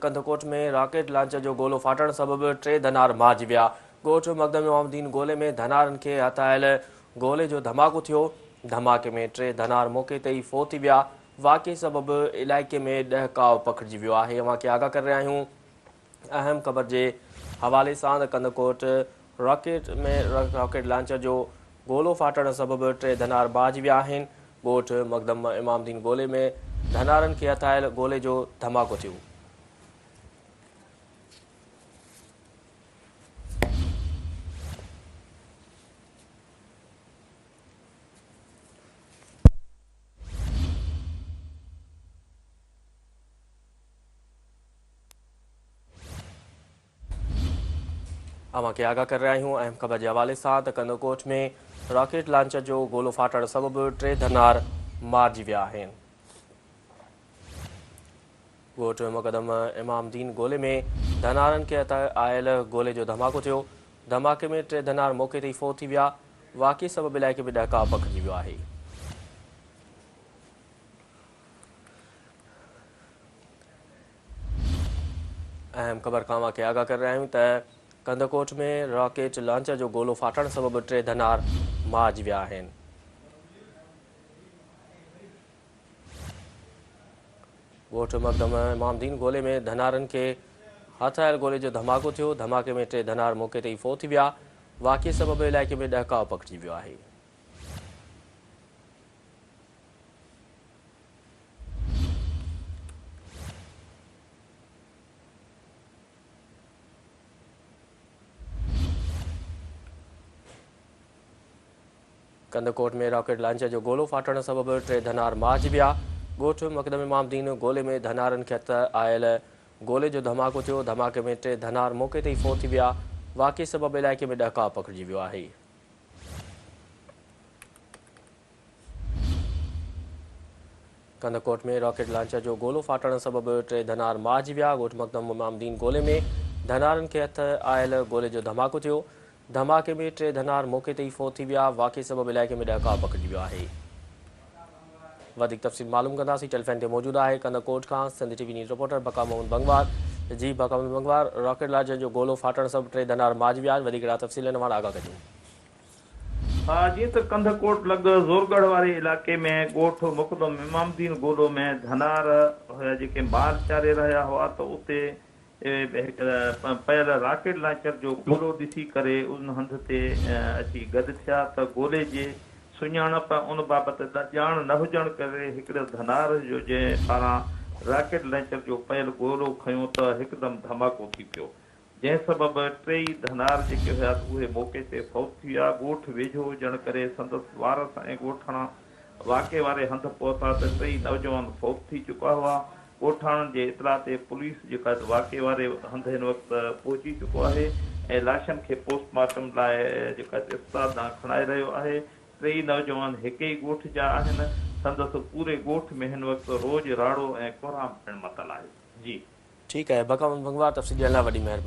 कंदकोट में rocket launcher जो गोलो फाटण सबबि 3 धनार मारिजी विया। ॻोठ मक़दम इमामुद्दीन गोले में धनारनि खे हथायल गोले जो धमाको थियो। धमाके में 3 धनार मौके ते ई फ़ौत थी विया। वाक़े सबबि इलाइक़े में ॾहकाउ पखिड़िजी वियो आहे। अवांखे आगाह करे रहिया आहियूं अहम ख़बर जे हवाले सां त कंदकोट रॉकेट लॉन्चर जो गोलो फाटण सबबि 3 धनार मारिजी विया आहिनि। ॻोठ मक़दम इमामुद्दीन गोले में धनारनि खे हथायल गोले जो धमाको थियो। अवांखे आगाह करे रहिया आहियूं अहम ख़बर जे हवाले सां त कंदकोट में रॉकेट लॉन्चर जो गोलो फाटण सबबि 3 धनार मारिजी विया आहिनि। ॻोठ मुक़दम इमामुद्दीन गोले में धनारनि खे आयल गोले जो धमाको थियो। धमाके में 3 धनार मौके ते ई फ़ौत थी विया। वाक़े सबबि इलाइक़े में ॾहकाउ पखिड़िजी वियो आहे। अहम ख़बर खां अवांखे आगाह करे रहिया आहियूं त कंदकोट में रॉकेट लॉन्चर जो गोलो फाटण सबबि 3 धनार मारिजी विया आहिनि। ॻोठ मक़दम इमामुद्दीन गोले में धनारनि खे हथायल गोले जो धमाको थियो। धमाके में 3 धनार मौके ते ई फ़ौत थी विया। वाक़े सबबि इलाइक़े में ॾहकाउ पखिड़िजी वियो आहे। कंदकोट में रॉकेट लॉन्चर जो गोलो फाटण सबबि 3 धनार मारिजी विया। ॻोठ मक़दम इमामुद्दीन गोले में धनारनि खे आयल गोले जो धमाको थियो। धमाके में 3 धनार मौके ते ई फ़ौत थी विया। वाक़े सबबि इलाइक़े में ॾहकाउ पखिड़िजी वियो आहे। कंदकोट में रॉकेट लॉन्चर जो गोलो फाटण सबबि 3 धनार मारिजी विया। ॻोठ मक़दम इमामुद्दीन गोले में धनारनि खे आयल गोले जो धमाको थियो। धमाके में 3 धनार मौके ते ई फ़ौत थी विया। वाक़े सबबि इलाइक़े में ॾहकाउ पखिड़िजी वियो आहे। वधीक तफ़सील मालूम कंदासीं। टेलीफोन ते मौजूदु आहे कंदकोट खां सिंध टीवी न्यूज़ रिपोर्टर बका मोहम्मद बंगवार। जी बका मोहम्मद बंगवार, रॉकेट लॉन्चर जो गोलो फाटण सबबि 3 धनार मारिजी विया। वधीक तफ़सील हिन वारा आगाह कजो। जीअं त कंदकोट लॻ ज़ोरगढ़ वारे इलाइक़े में ॻोठ मुक़दम इमामुद्दीन गोलो में धनार हुया जेके मार चारे रहिया हुआ त उते पियल रॉकेट लॉन्चर जो गोलो ॾिसी करे उन हंध ते अची गॾु थिया त गोले जे सुञाणप उन बाबति ॼाण न हुजण करे हिकिड़े धनार जो जंहिं पारां रॉकेट लॉन्चर जो पियल गोलो खयों त हिकदमि धमाको थी पियो, जंहिं सबबि 3 धनार जेके हुया उहे मौके ते फ़ौत थी विया। ॻोठ वेझो हुजण करे संदसि वारस ऐं ॻोठाणा वाक़े वारे हंधि पहुता त 3 नौजवान फ़ौत थी चुका हुआ। ॻोठाणनि जे इतला ते पुलिस जेका वाक़े वारे हंधि हिन वक़्तु पहुची चुको आहे ऐं लाशनि खे पोस्टमार्टम लाइ जेका इस्पताल ॾांहुं खणाए रहियो आहे। 3 नौजवान हिक ई ॻोठ जा आहिनि। संदसि पूरे ॻोठ में हिन वक़्तु रोज़ राड़ो ऐं कोहराम पिणु मतल आहे। जी ठीकु आहे बका मोहम्मद बंगवार, तफ़सील ॾियण लाइ वॾी महिरबानी।